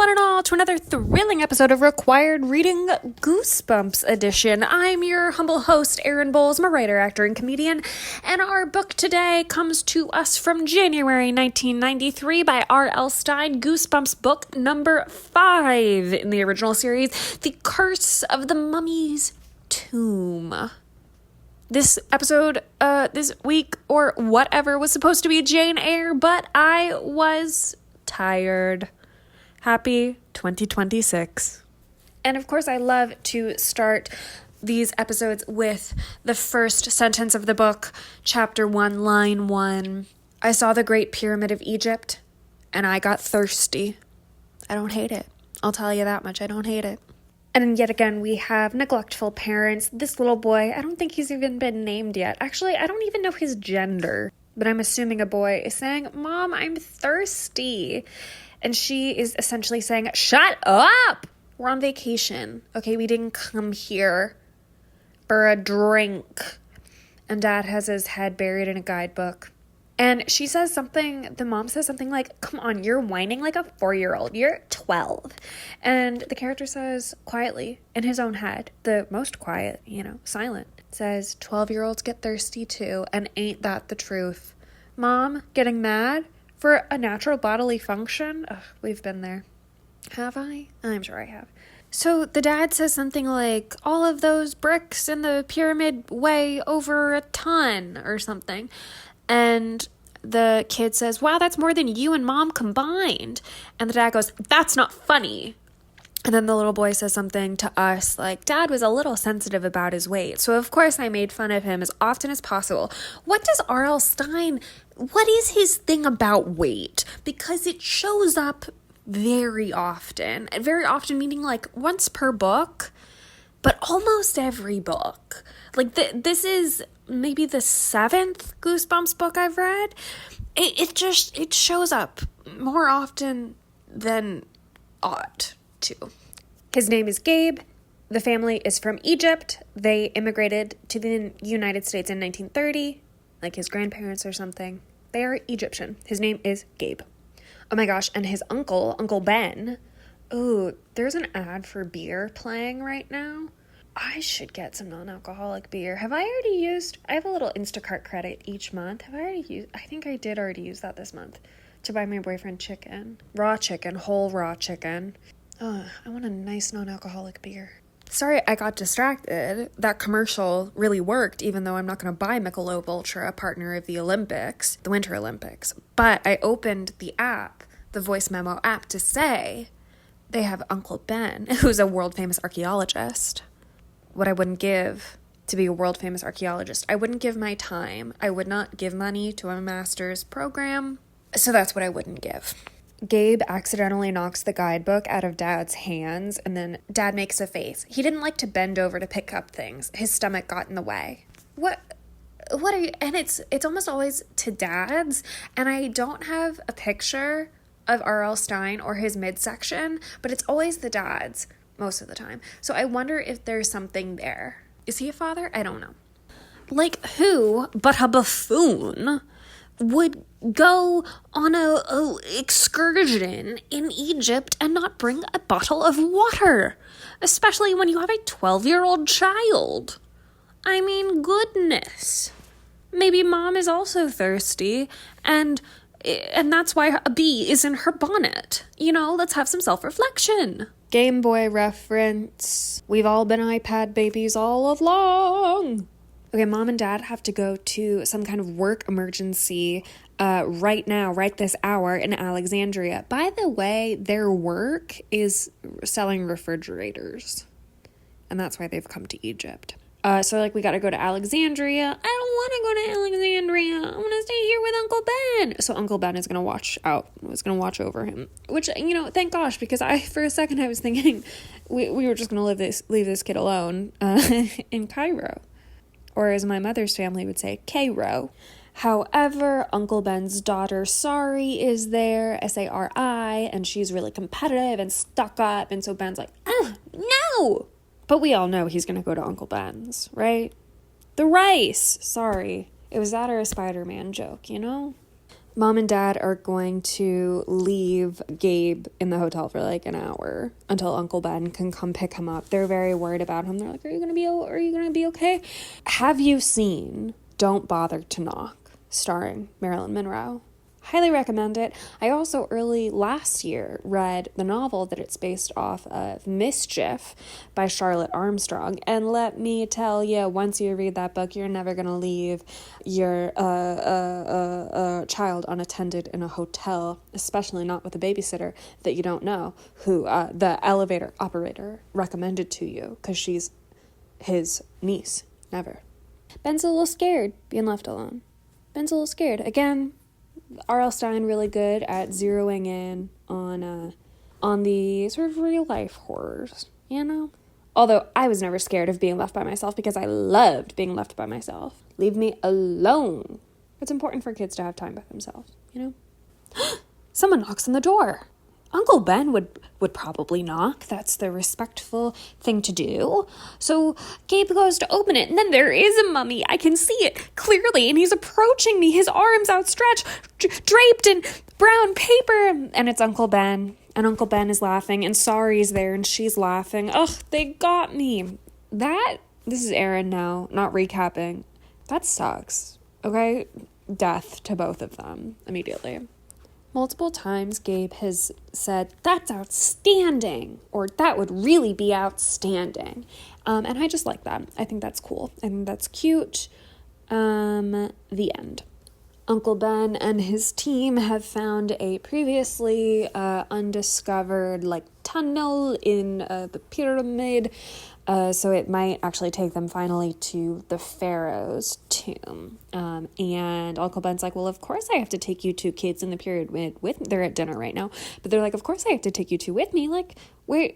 one and all, to another thrilling episode of Required Reading Goosebumps Edition. I'm your humble host, Erin Bowles. I'm a writer, actor, and comedian, and our book today comes to us from January 1993 by RL Stine, Goosebumps book number 5 in the original series, The Curse of the Mummy's Tomb. This episode, this week, or whatever, was supposed to be Jane Eyre, but I was tired. Happy 2026. And of course, I love to start these episodes with the first sentence of the book, chapter 1, line 1. I saw the Great Pyramid of Egypt, and I got thirsty. I don't hate it. I'll tell you that much. I don't hate it. And yet again, we have neglectful parents. This little boy, I don't think he's even been named yet. Actually, I don't even know his gender, but I'm assuming a boy, is saying, Mom, I'm thirsty. And she is essentially saying, shut up! We're on vacation. Okay, we didn't come here for a drink. And Dad has his head buried in a guidebook. And she says something, the mom says something like, come on, you're whining like a 4-year-old. You're 12. And the character says quietly, in his own head, the most quiet, silent, says, 12-year-olds get thirsty too, and ain't that the truth? Mom, getting mad for a natural bodily function? Ugh, we've been there. Have I? I'm sure I have. So the dad says something like, all of those bricks in the pyramid weigh over a ton or something. And the kid says, wow, that's more than you and Mom combined. And the dad goes, that's not funny. And then the little boy says something to us like, Dad was a little sensitive about his weight. So of course I made fun of him as often as possible. What does R.L. Stine, what is his thing about weight? Because it shows up very often. Very often meaning like once per book, but almost every book. Like this is maybe the 7th Goosebumps book I've read. It shows up more often than ought to. His name is Gabe. The family is from Egypt. They immigrated to the United States in 1930, like his grandparents or something. They are Egyptian. His name is Gabe. Oh my gosh, and his Uncle Ben. Oh, there's an ad for beer playing right now. I should get some non-alcoholic beer. I have a little Instacart credit each month. I think I did already use that this month to buy my boyfriend chicken. Raw chicken, whole raw chicken. Oh, I want a nice non-alcoholic beer. Sorry, I got distracted. That commercial really worked, even though I'm not going to buy Michelob Ultra, partner of the Olympics, the Winter Olympics. But I opened the app, the voice memo app, to say they have Uncle Ben, who's a world-famous archaeologist. What I wouldn't give to be a world-famous archaeologist. I wouldn't give my time. I would not give money to a master's program. So that's what I wouldn't give. Gabe accidentally knocks the guidebook out of Dad's hands, and then Dad makes a face. He didn't like to bend over to pick up things. His stomach got in the way. What are you? And it's almost always to Dad's, and I don't have a picture of R.L. Stine or his midsection, but it's always the Dad's most of the time. So I wonder if there's something there. Is he a father? I don't know. Like who but a buffoon would go on a excursion in Egypt and not bring a bottle of water, especially when you have a 12-year-old child? I mean, goodness. Maybe Mom is also thirsty, and that's why a bee is in her bonnet. Let's have some self-reflection. Game Boy reference. We've all been iPad babies all along. Okay, Mom and Dad have to go to some kind of work emergency right now, right this hour in Alexandria. By the way, their work is selling refrigerators. And that's why they've come to Egypt. So we got to go to Alexandria. I don't want to go to Alexandria. I want to stay here with Uncle Ben. So Uncle Ben is going to watch over him. Which, thank gosh, because for a second I was thinking we were just going to leave this kid alone in Cairo. Or as my mother's family would say, Cairo. However, Uncle Ben's daughter, Sari, is there, Sari, and she's really competitive and stuck up. And so Ben's like, no! But we all know he's going to go to Uncle Ben's, right? The rice. Sorry. It was that or a Spider-Man joke, Mom and Dad are going to leave Gabe in the hotel for like an hour until Uncle Ben can come pick him up. They're very worried about him. They're like, are you gonna be okay? Have you seen Don't Bother to Knock, starring Marilyn Monroe? Highly recommend it. I also early last year read the novel that it's based off of, Mischief by Charlotte Armstrong. And let me tell you, once you read that book, you're never going to leave your child unattended in a hotel, especially not with a babysitter that you don't know, who the elevator operator recommended to you because she's his niece. Never. Ben's a little scared being left alone. Ben's a little scared. Again, RL Stine really good at zeroing in on the sort of real life horrors, you know? Although I was never scared of being left by myself because I loved being left by myself. Leave me alone. It's important for kids to have time by themselves, you know? Someone knocks on the door. Uncle Ben would probably knock. That's the respectful thing to do. So Gabe goes to open it, and then there is a mummy. I can see it clearly, and he's approaching me, his arms outstretched, draped in brown paper, and it's Uncle Ben. And Uncle Ben is laughing, and Sari's there, and she's laughing. Ugh, they got me. This is Erin now, not recapping. That sucks, okay? Death to both of them immediately. Multiple times, Gabe has said, that's outstanding, or that would really be outstanding. And I just like that. I think that's cool. I think that's cute. The end. Uncle Ben and his team have found a previously undiscovered tunnel in the pyramid. So it might actually take them finally to the Pharaoh's tomb. And Uncle Ben's like, well, of course I have to take you two kids in the pyramid with me. They're at dinner right now. But they're like, of course I have to take you two with me. Like, where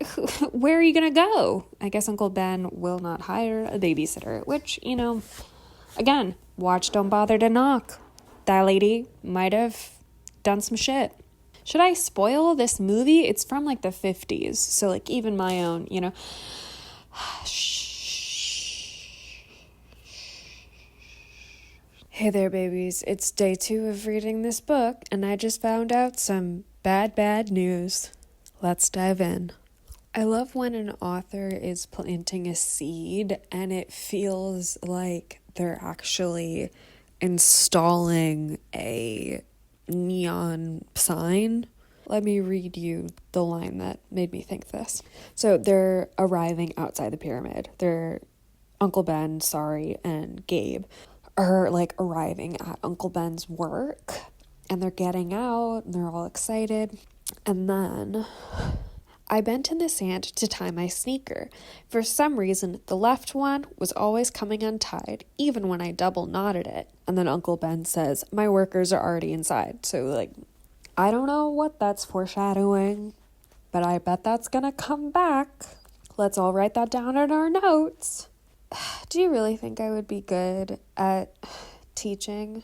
are you going to go? I guess Uncle Ben will not hire a babysitter, which, again, watch Don't Bother to Knock. That lady might have done some shit. Should I spoil this movie? It's from the 50s. So even my own, Hey there, babies. It's day 2 of reading this book, and I just found out some bad news. Let's dive in. I love when an author is planting a seed, and it feels like they're actually installing a neon sign. Let me read you the line that made me think this. So they're arriving outside the pyramid. They're Uncle Ben, Sari, and Gabe are arriving at Uncle Ben's work, and they're getting out and they're all excited. And then I bent in the sand to tie my sneaker. For some reason, the left one was always coming untied, even when I double knotted it. And then Uncle Ben says, my workers are already inside. So I don't know what that's foreshadowing, but I bet that's gonna come back. Let's all write that down in our notes. Do you really think I would be good at teaching?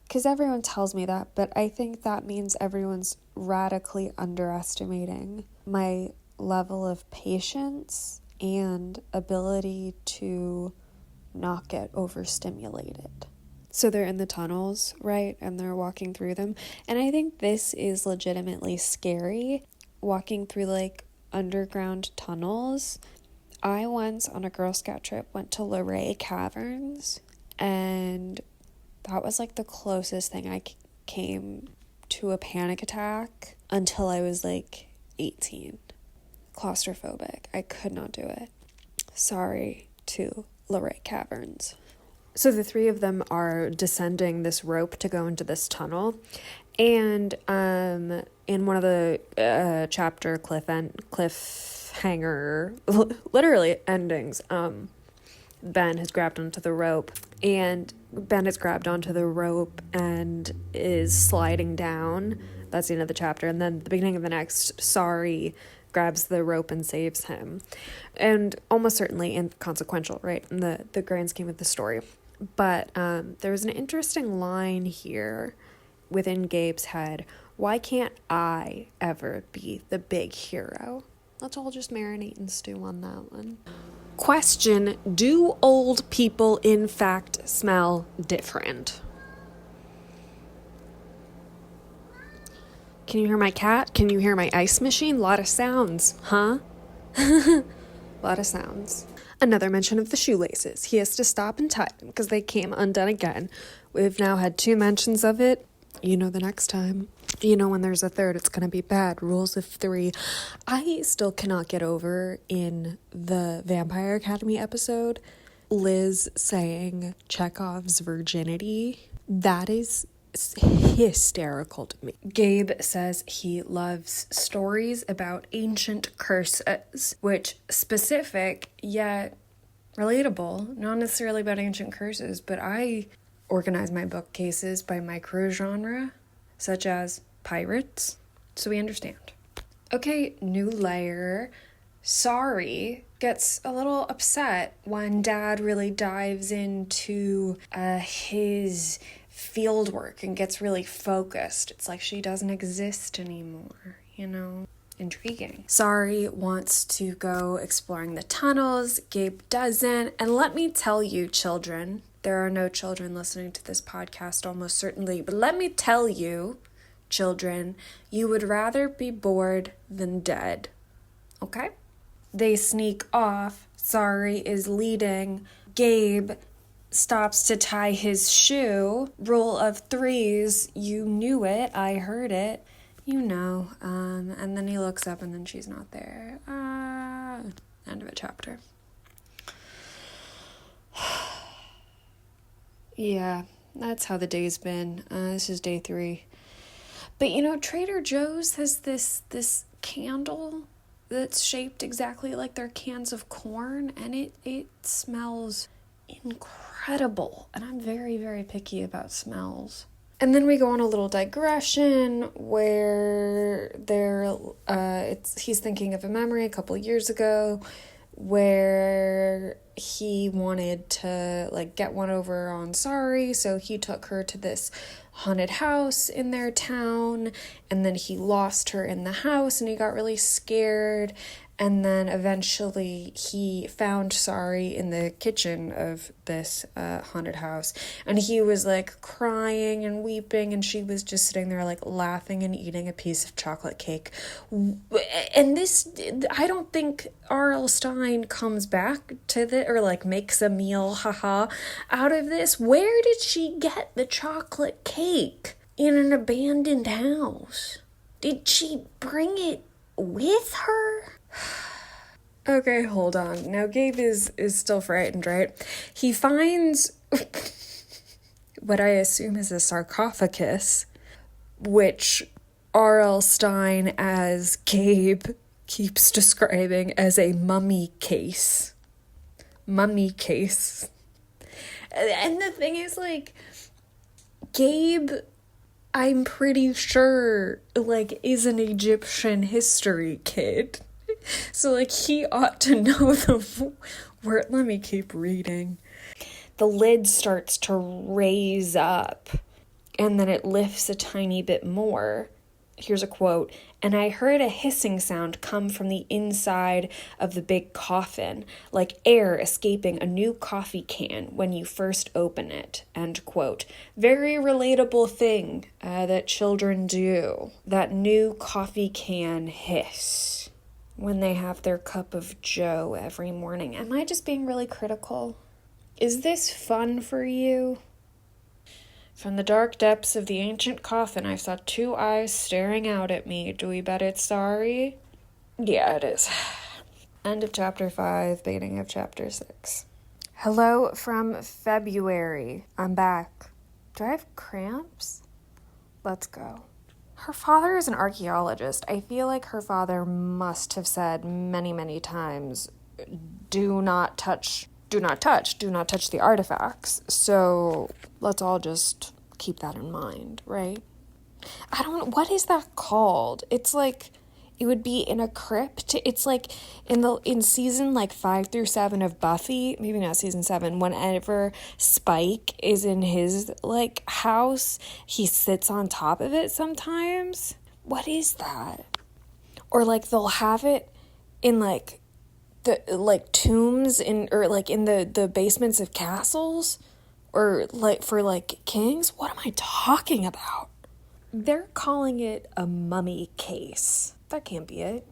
Because everyone tells me that, but I think that means everyone's radically underestimating my level of patience and ability to not get overstimulated. So they're in the tunnels, right? And they're walking through them. And I think this is legitimately scary, walking through underground tunnels. I once on a Girl Scout trip went to Luray Caverns, and that was the closest thing I came to a panic attack until I was 18. Claustrophobic. I could not do it. Sorry to Luray Caverns. So the three of them are descending this rope to go into this tunnel. And in one of the chapter cliffhanger, literally endings, Ben has grabbed onto the rope, and is sliding down. That's the end of the chapter. And then the beginning of the next, Sari grabs the rope and saves him. And almost certainly inconsequential, right, in the grand scheme of the story. But there's an interesting line here within Gabe's head. Why can't I ever be the big hero? Let's all just marinate and stew on that one. Question, do old people in fact smell different? Can you hear my cat? Can you hear my ice machine? Lot of sounds, huh? Lot of sounds. Another mention of the shoelaces. He has to stop and tie them because they came undone again. We've now had 2 mentions of it. You know the next time. You know when there's a third, it's going to be bad. Rules of 3. I still cannot get over in the Vampire Academy episode, Liz saying Chekhov's virginity. That is hysterical to me. Gabe says he loves stories about ancient curses, which specific yet relatable, not necessarily about ancient curses, but I organize my bookcases by micro-genre, such as pirates, so we understand. Okay, new layer. Sorry gets a little upset when Dad really dives into his field work and gets really focused. It's like she doesn't exist anymore, you know? Intriguing. Sorry wants to go exploring the tunnels. Gabe doesn't. And let me tell you, children, there are no children listening to this podcast almost certainly, but let me tell you, children, you would rather be bored than dead. Okay? They sneak off. Sorry is leading. Gabe stops to tie his shoe. Rule of 3s. You knew it. I heard it. You know. And then he looks up and then she's not there. End of a chapter. Yeah, that's how the day's been. This is day 3. But you know, Trader Joe's has this candle that's shaped exactly like their cans of corn, and it smells incredible. And I'm very, very picky about smells. And then we go on a little digression where he's thinking of a memory a couple years ago where he wanted to like get one over on Sorry, so he took her to this haunted house in their town, and then he lost her in the house and he got really scared, and then eventually he found Sorry in the kitchen of this haunted house, and he was like crying and weeping, and she was just sitting there like laughing and eating a piece of chocolate cake. And this, I don't think RL Stine comes back to the, or like makes a meal, haha, out of this. Where did she get the chocolate cake in an abandoned house? Did she bring it with her? Okay, hold on. Now Gabe is still frightened, right? He finds what I assume is a sarcophagus, which RL Stine as Gabe keeps describing as a mummy case. Mummy case. And the thing is, like, Gabe, I'm pretty sure, like, is an Egyptian history kid. So, like, he ought to know the word. Let me keep reading. The lid starts to raise up, and then it lifts a tiny bit more. Here's a quote. "And I heard a hissing sound come from the inside of the big coffin, like air escaping a new coffee can when you first open it." End quote. Very relatable thing that children do. That new coffee can hiss when they have their cup of joe every morning. Am I just being really critical? Is this fun for you? "From the dark depths of the ancient coffin, I saw 2 eyes staring out at me. Do we bet it's Sorry?" Yeah, it is. End of chapter 5, beginning of chapter 6. Hello from February. I'm back. Do I have cramps? Let's go. Her father is an archaeologist. I feel like her father must have said many, many times, do not touch the artifacts. So let's all just keep that in mind, right? I don't know, what is that called? It's like, it would be in a crypt. It's like in season like 5 through 7 of Buffy, maybe not season 7, whenever Spike is in his like house, he sits on top of it sometimes. What is that? Or like they'll have it in like the like tombs in, or like in the basements of castles, or like for like kings. What am I talking about? They're calling it a mummy case. That can't be it.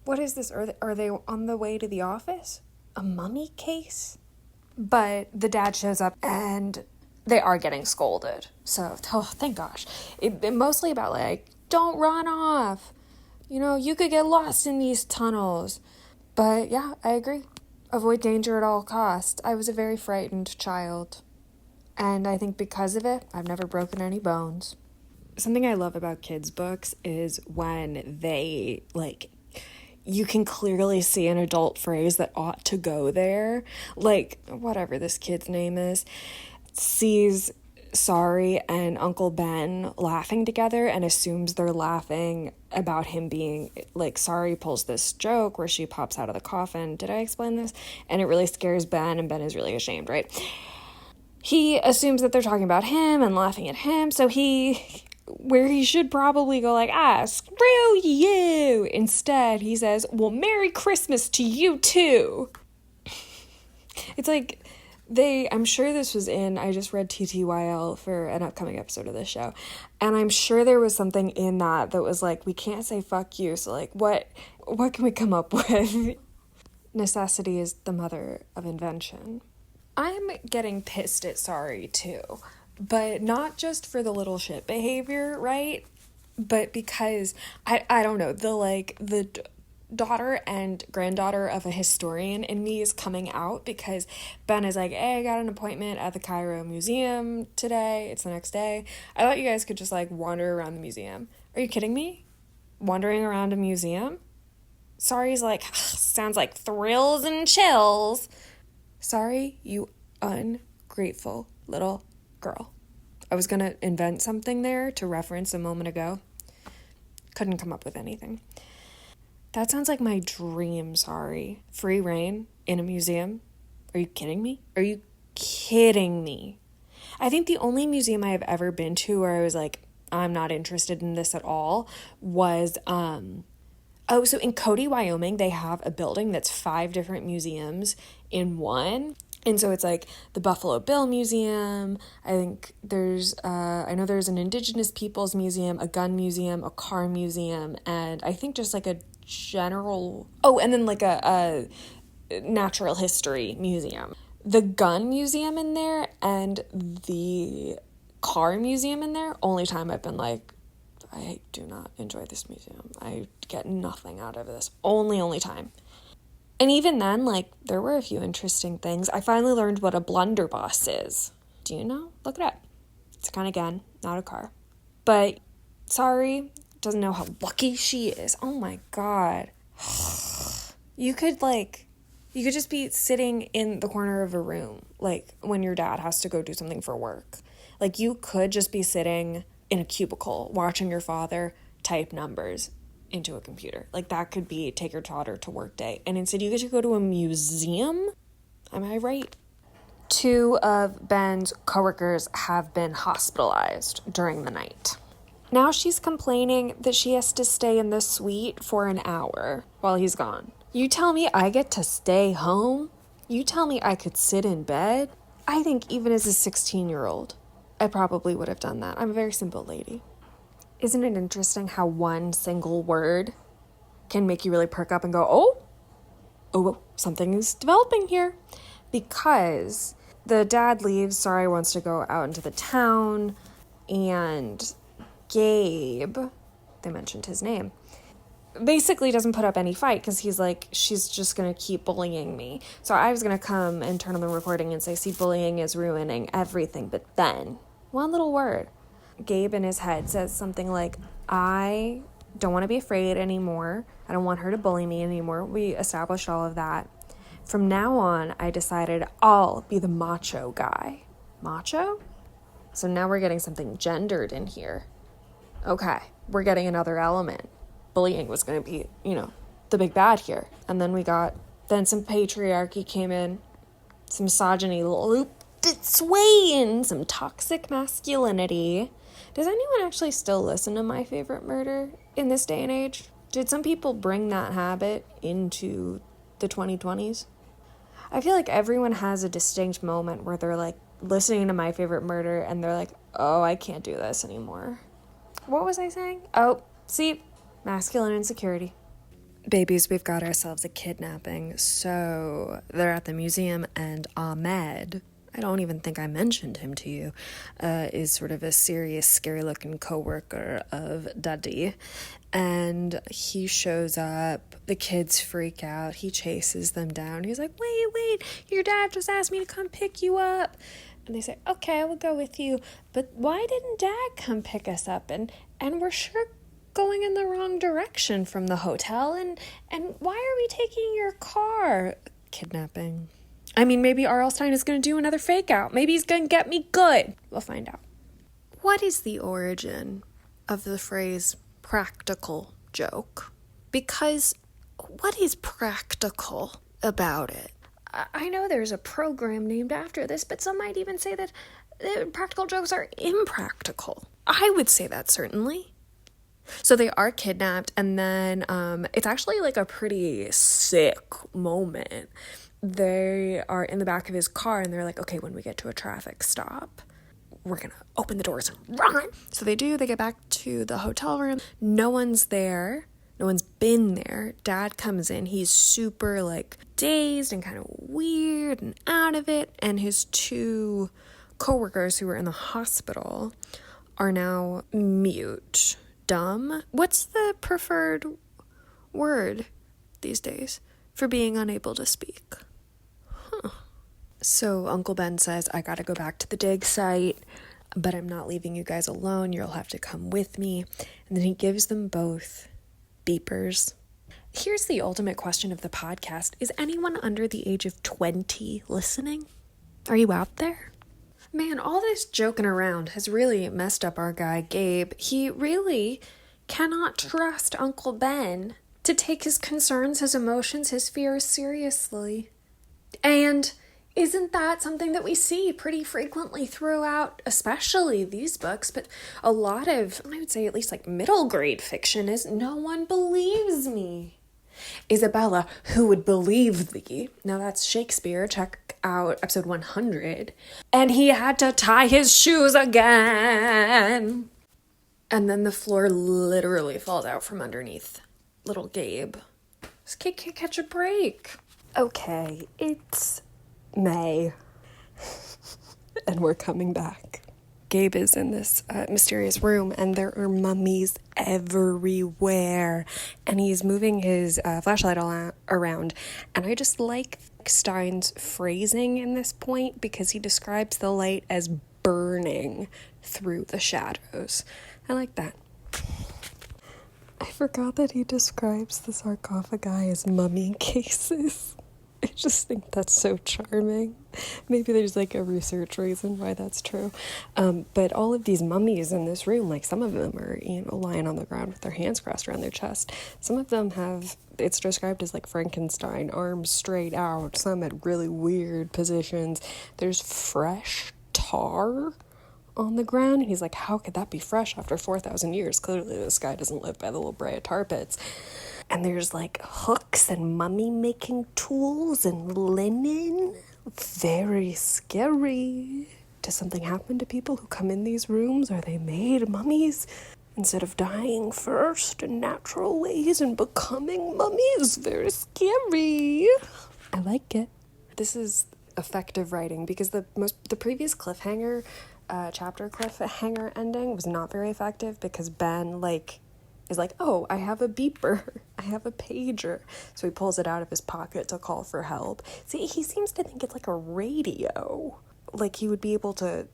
What is this? Are they on the way to the office? A mummy case? But the dad shows up and they are getting scolded. So, thank gosh. It mostly about like, don't run off. You know, you could get lost in these tunnels. But yeah, I agree. Avoid danger at all costs. I was a very frightened child. And I think because of it, I've never broken any bones. Something I love about kids' books is when they, like, you can clearly see an adult phrase that ought to go there. Like, whatever this kid's name is, sees Sorry and Uncle Ben laughing together and assumes they're laughing about him being, like, Sorry pulls this joke where she pops out of the coffin. Did I explain this? And it really scares Ben, and Ben is really ashamed, right? He assumes that they're talking about him and laughing at him, so where he should probably go like, screw you. Instead, he says, well, Merry Christmas to you too. It's like, I'm sure this was I just read TTYL for an upcoming episode of this show, and I'm sure there was something in that was like, we can't say fuck you, so like, what can we come up with? Necessity is the mother of invention. I'm getting pissed at Sorry too, but not just for the little shit behavior, right? But because I don't know, the daughter and granddaughter of a historian in me is coming out because Ben is like, hey, I got an appointment at the Cairo Museum today. It's the next day. I thought you guys could just like wander around the museum. Are you kidding me? Wandering around a museum? Sorry's like, sounds like thrills and chills. Sorry, you ungrateful little girl. I was going to invent something there to reference a moment ago. Couldn't come up with anything. That sounds like my dream, Sorry. Free reign in a museum? Are you kidding me? Are you kidding me? I think the only museum I have ever been to where I was like, I'm not interested in this at all was, so in Cody, Wyoming, they have a building that's 5 different museums in one. And so it's like the Buffalo Bill Museum. I think I know there's an Indigenous Peoples Museum, a gun museum, a car museum, and I think just like a general, and then like a natural history museum. The gun museum in there and the car museum in there, only time I've been like, I do not enjoy this museum. I get nothing out of this. Only time. And even then, like, there were a few interesting things. I finally learned what a blunderbuss is. Do you know? Look it up. It's a kind of gun, not a car. But Sorry doesn't know how lucky she is. Oh my God. You could just be sitting in the corner of a room, like when your dad has to go do something for work. Like, you could just be sitting in a cubicle watching your father type numbers into a computer. Like, that could be take your daughter to work day. And instead you get to go to a museum? Am I right? 2 of Ben's coworkers have been hospitalized during the night. Now she's complaining that she has to stay in the suite for an hour while he's gone. You tell me I get to stay home? You tell me I could sit in bed? I think even as a 16-year-old, I probably would have done that. I'm a very simple lady. Isn't it interesting how one single word can make you really perk up and go, oh, something is developing here? Because the dad leaves, Sorry wants to go out into the town, and Gabe, they mentioned his name, basically doesn't put up any fight because he's like, she's just going to keep bullying me. So I was going to come and turn on the recording and say, see, bullying is ruining everything. But then, one little word, Gabe in his head says something like, I don't want to be afraid anymore. I don't want her to bully me anymore. We established all of that. From now on, I decided I'll be the macho guy. Macho? So now we're getting something gendered in here. Okay, we're getting another element. Bullying was going to be, the big bad here. And then some patriarchy came in, some misogyny looped its way in, some toxic masculinity. Does anyone actually still listen to My Favorite Murder in this day and age? Did some people bring that habit into the 2020s? I feel like everyone has a distinct moment where they're like listening to My Favorite Murder and they're like, oh, I can't do this anymore. What was I saying? Oh, see, masculine insecurity. Babies, we've got ourselves a kidnapping. So they're at the museum, and Ahmed, I don't even think I mentioned him to you, is sort of a serious, scary-looking co-worker of Dadi. And he shows up, the kids freak out, he chases them down. He's like, wait, your dad just asked me to come pick you up. And they say, okay, we'll go with you. But why didn't Dad come pick us up? And we're sure going in the wrong direction from the hotel. And why are we taking your car? Kidnapping. I mean, maybe RL Stine is going to do another fake out. Maybe he's going to get me good. We'll find out. What is the origin of the phrase practical joke? Because what is practical about it? I know there's a program named after this, but some might even say that practical jokes are impractical. I would say that, certainly. So they are kidnapped, and then it's actually like a pretty sick moment. They are in the back of his car, and they're like, okay, when we get to a traffic stop, we're gonna open the doors and run. So they do. They get back to the hotel room. No one's there. No one's been there. Dad comes in. He's super like dazed and kind of weird and out of it. And his two coworkers who were in the hospital are now mute. Dumb. What's the preferred word these days for being unable to speak? So Uncle Ben says, I gotta go back to the dig site, but I'm not leaving you guys alone. You'll have to come with me. And then he gives them both beepers. Here's the ultimate question of the podcast. Is anyone under the age of 20 listening? Are you out there? Man, all this joking around has really messed up our guy, Gabe. He really cannot trust Uncle Ben to take his concerns, his emotions, his fears seriously. And isn't that something that we see pretty frequently throughout, especially these books, but a lot of, I would say at least like middle grade fiction is no one believes me. Isabella, who would believe thee? Now that's Shakespeare. Check out episode 100. And he had to tie his shoes again. And then the floor literally falls out from underneath little Gabe. This kid can't catch a break. Okay, it's May. And we're coming back. Gabe is in this mysterious room, and there are mummies everywhere. And he's moving his flashlight around. And I just like Stine's phrasing in this point, because he describes the light as burning through the shadows. I like that. I forgot that he describes the sarcophagi as mummy cases. I just think that's so charming. Maybe there's like a research reason why that's true. But all of these mummies in this room, like some of them are, lying on the ground with their hands crossed around their chest. Some of them have, it's described as like Frankenstein, arms straight out, some at really weird positions. There's fresh tar on the ground. And he's like, how could that be fresh after 4,000 years? Clearly this guy doesn't live by the La Brea tar pits. And there's like hooks and mummy making tools and linen. Very scary. Does something happen to people who come in these rooms? Are they made mummies instead of dying first in natural ways and becoming mummies? Very scary. I like it. This is effective writing, because the previous cliffhanger, chapter cliffhanger ending was not very effective, because Ben is like, oh, I have a beeper, I have a pager. So he pulls it out of his pocket to call for help. See, he seems to think it's like a radio. Like he would be able to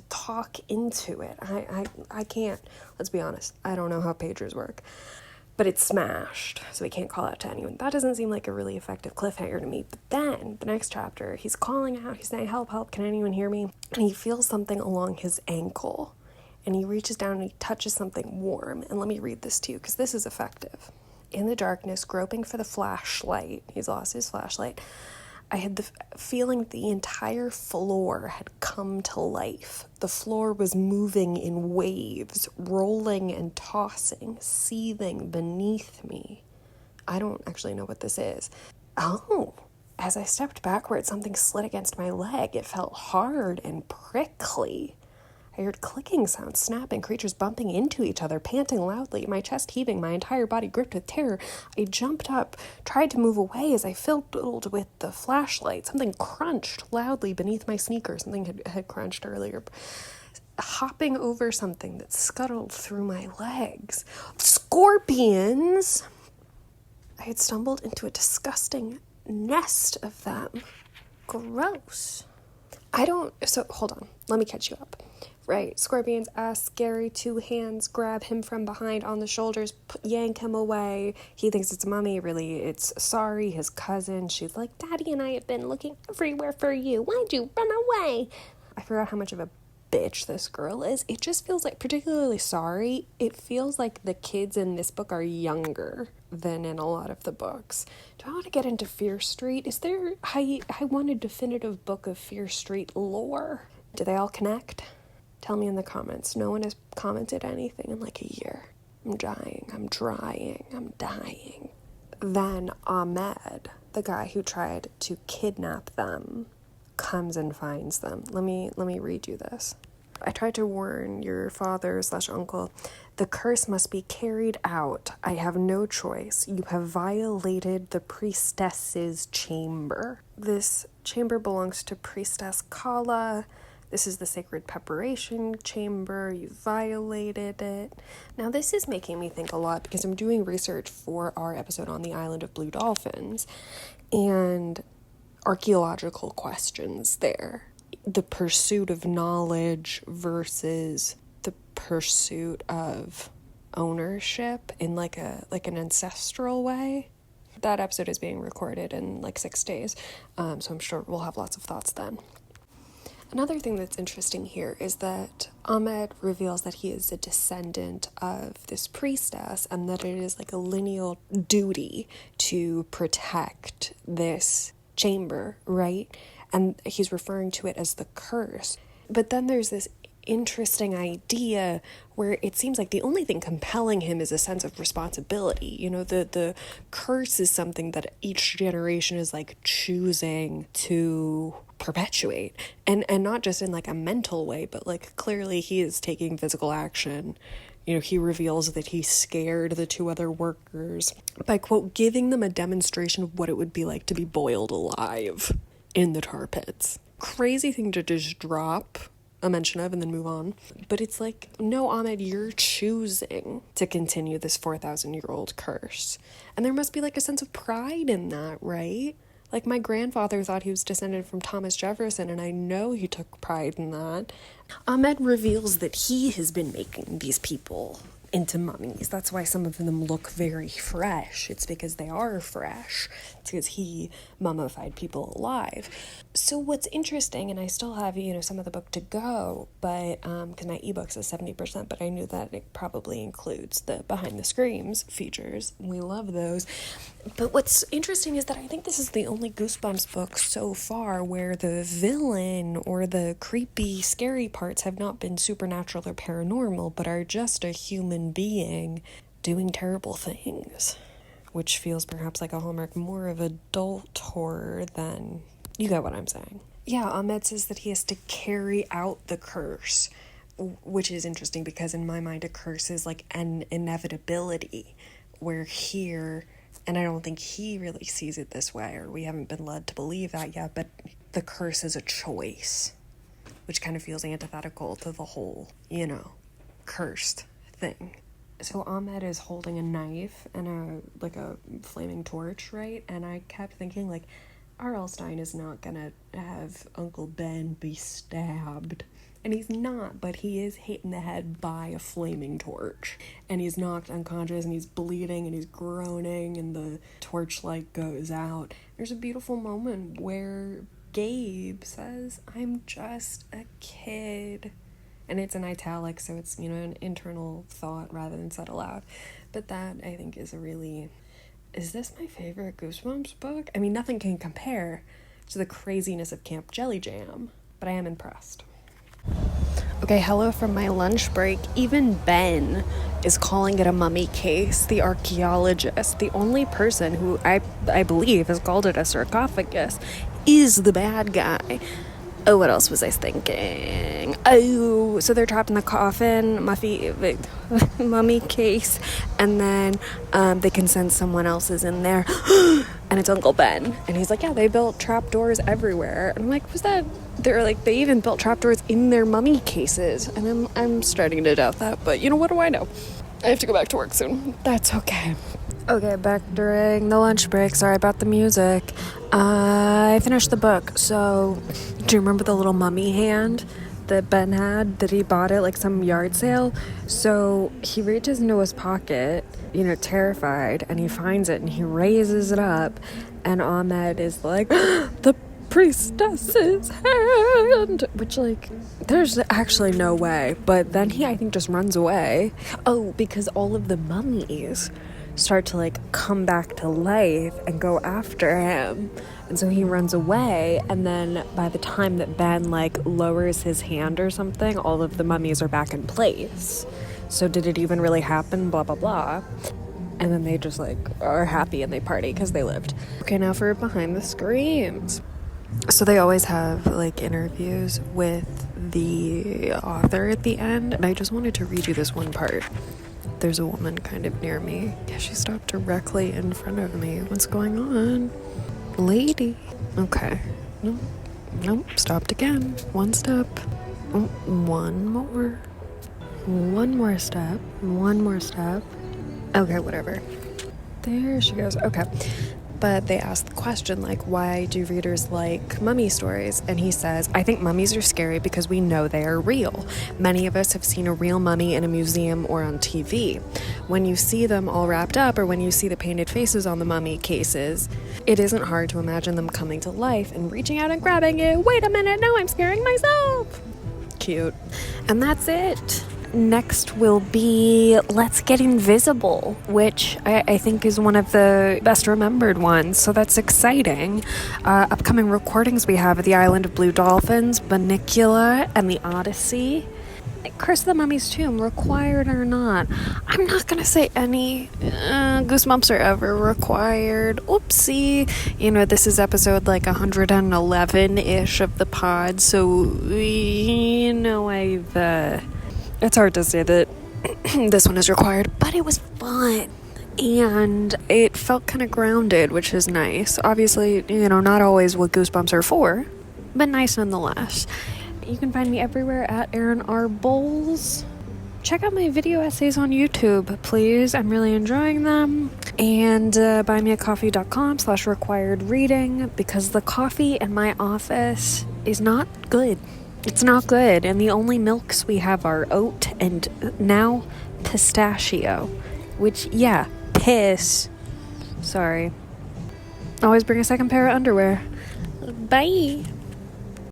talk into it. I can't, let's be honest, I don't know how pagers work. But it's smashed, so he can't call out to anyone. That doesn't seem like a really effective cliffhanger to me. But then, the next chapter, he's calling out, he's saying, help, help, can anyone hear me? And he feels something along his ankle. And he reaches down and he touches something warm. And let me read this to you, because this is effective. In the darkness, groping for the flashlight, he's lost his flashlight, I had the feeling the entire floor had come to life. The floor was moving in waves, rolling and tossing, seething beneath me. I don't actually know what this is. Oh, as I stepped backward, something slid against my leg. It felt hard and prickly. I heard clicking sounds, snapping, creatures bumping into each other, panting loudly, my chest heaving, my entire body gripped with terror. I jumped up, tried to move away as I fiddled with the flashlight. Something crunched loudly beneath my sneakers. Something had crunched earlier. Hopping over something that scuttled through my legs. Scorpions! I had stumbled into a disgusting nest of them. Gross. So hold on, let me catch you up. Right, scorpions, ass, scary, 2 hands, grab him from behind on the shoulders, yank him away. He thinks it's Mummy, really, it's Sorry, his cousin. She's like, Daddy and I have been looking everywhere for you. Why'd you run away? I forgot how much of a bitch this girl is. It just feels like, particularly Sorry, it feels like the kids in this book are younger than in a lot of the books. Do I want to get into Fear Street? I want a definitive book of Fear Street lore. Do they all connect? Tell me in the comments. No one has commented anything in like a year. I'm dying. I'm drying. I'm dying. Then Ahmed, the guy who tried to kidnap them, comes and finds them. Let me read you this. I tried to warn your father/uncle. The curse must be carried out. I have no choice. You have violated the priestess's chamber. This chamber belongs to Priestess Kala. This is the sacred preparation chamber. You violated it. Now, this is making me think a lot because I'm doing research for our episode on the island of blue dolphins and archaeological questions there. The pursuit of knowledge versus the pursuit of ownership in like an ancestral way. That episode is being recorded in like 6 days, so I'm sure we'll have lots of thoughts then. Another thing that's interesting here is that Ahmed reveals that he is a descendant of this priestess and that it is like a lineal duty to protect this chamber, right? And he's referring to it as the curse. But then there's this interesting idea where it seems like the only thing compelling him is a sense of responsibility. You know, the curse is something that each generation is like choosing to perpetuate, and not just in like a mental way, but like clearly he is taking physical action. You know, he reveals that he scared the 2 other workers by, quote, giving them a demonstration of what it would be like to be boiled alive in the tar pits. Crazy thing to just drop a mention of and then move on. But it's like, no, Ahmed, you're choosing to continue this 4,000-year-old curse. And there must be like a sense of pride in that, right? Like, my grandfather thought he was descended from Thomas Jefferson, and I know he took pride in that. Ahmed reveals that he has been making these people into mummies. That's why some of them look very fresh. It's because they are fresh. It's because he mummified people alive. So what's interesting, and I still have, some of the book to go, but because my ebooks is 70%, but I knew that it probably includes the behind the screams features. We love those. But what's interesting is that I think this is the only Goosebumps book so far where the villain or the creepy, scary parts have not been supernatural or paranormal, but are just a human being doing terrible things, which feels perhaps like a hallmark more of adult horror than... You get what I'm saying. Yeah, Ahmed says that he has to carry out the curse, which is interesting because in my mind a curse is like an inevitability, where here, and I don't think he really sees it this way, or we haven't been led to believe that yet, but the curse is a choice, which kind of feels antithetical to the whole, cursed thing. So Ahmed is holding a knife and a flaming torch, right? And I kept thinking, like, RL Stine is not gonna have Uncle Ben be stabbed. And he's not, but he is hit in the head by a flaming torch. And he's knocked unconscious, and he's bleeding, and he's groaning, and the torchlight goes out. There's a beautiful moment where Gabe says, "I'm just a kid." And it's in italics, so it's, an internal thought rather than said aloud. But that, I think, is a really... Is this my favorite Goosebumps book? I mean, nothing can compare to the craziness of Camp Jelly Jam, but I am impressed. Okay, hello from my lunch break. Even Ben is calling it a mummy case. The archaeologist, the only person who I believe has called it a sarcophagus, is the bad guy. Oh, what else was I thinking? Oh, so they're trapped in the coffin, mummy case, and then they can send someone else's in there, and it's Uncle Ben. And he's like, yeah, they built trapdoors everywhere. And I'm like, was that? They're like, they even built trapdoors in their mummy cases. And I'm starting to doubt that, but you know, what do I know? I have to go back to work soon. That's okay. Okay, back during the lunch break. Sorry about the music. I finished the book. So, do you remember the little mummy hand that Ben had, that he bought at like some yard sale? So he reaches into his pocket, you know, terrified, and he finds it and he raises it up, and Ahmed is like, the priestess's hand, which, like, there's actually no way. But then he, I think, just runs away. Oh, because all of the mummies start to like come back to life and go after him, and so he runs away. And then by the time that Ben like lowers his hand or something, all of the mummies are back in place. So did it even really happen? Blah blah blah. And then they just like are happy and they party because they lived. Okay, now for behind the screams. So they always have like interviews with the author at the end, and I just wanted to read you this one part. There's a woman kind of near me. Yeah, she stopped directly in front of me. What's going on? Lady. Okay. Nope. Stopped again. One step. Oh, one more. One more step. One more step. Okay, whatever. There she goes. Okay. But they asked the question, like, why do readers like mummy stories? And he says, I think mummies are scary because we know they are real. Many of us have seen a real mummy in a museum or on TV. When you see them all wrapped up, or when you see the painted faces on the mummy cases, it isn't hard to imagine them coming to life and reaching out and grabbing you. Wait a minute, now I'm scaring myself. Cute. And that's it. Next will be Let's Get Invisible, which I think is one of the best remembered ones, so that's exciting. Upcoming recordings we have at the Island of Blue Dolphins, Bunnicula, and the Odyssey. Curse of the Mummy's Tomb, required or not. I'm not going to say any Goosebumps are ever required. Oopsie. You know, this is episode like 111-ish of the pod, so, you know, it's hard to say that this one is required, but it was fun. And it felt kind of grounded, which is nice. Obviously, you know, not always what Goosebumps are for, but nice nonetheless. You can find me everywhere at Aaron R. Bowles. Check out my video essays on YouTube, please. I'm really enjoying them. And buymeacoffee.com/required reading, because the coffee in my office is not good. It's not good, and the only milks we have are oat and now pistachio, which, yeah, piss. Sorry. Always bring a second pair of underwear. Bye.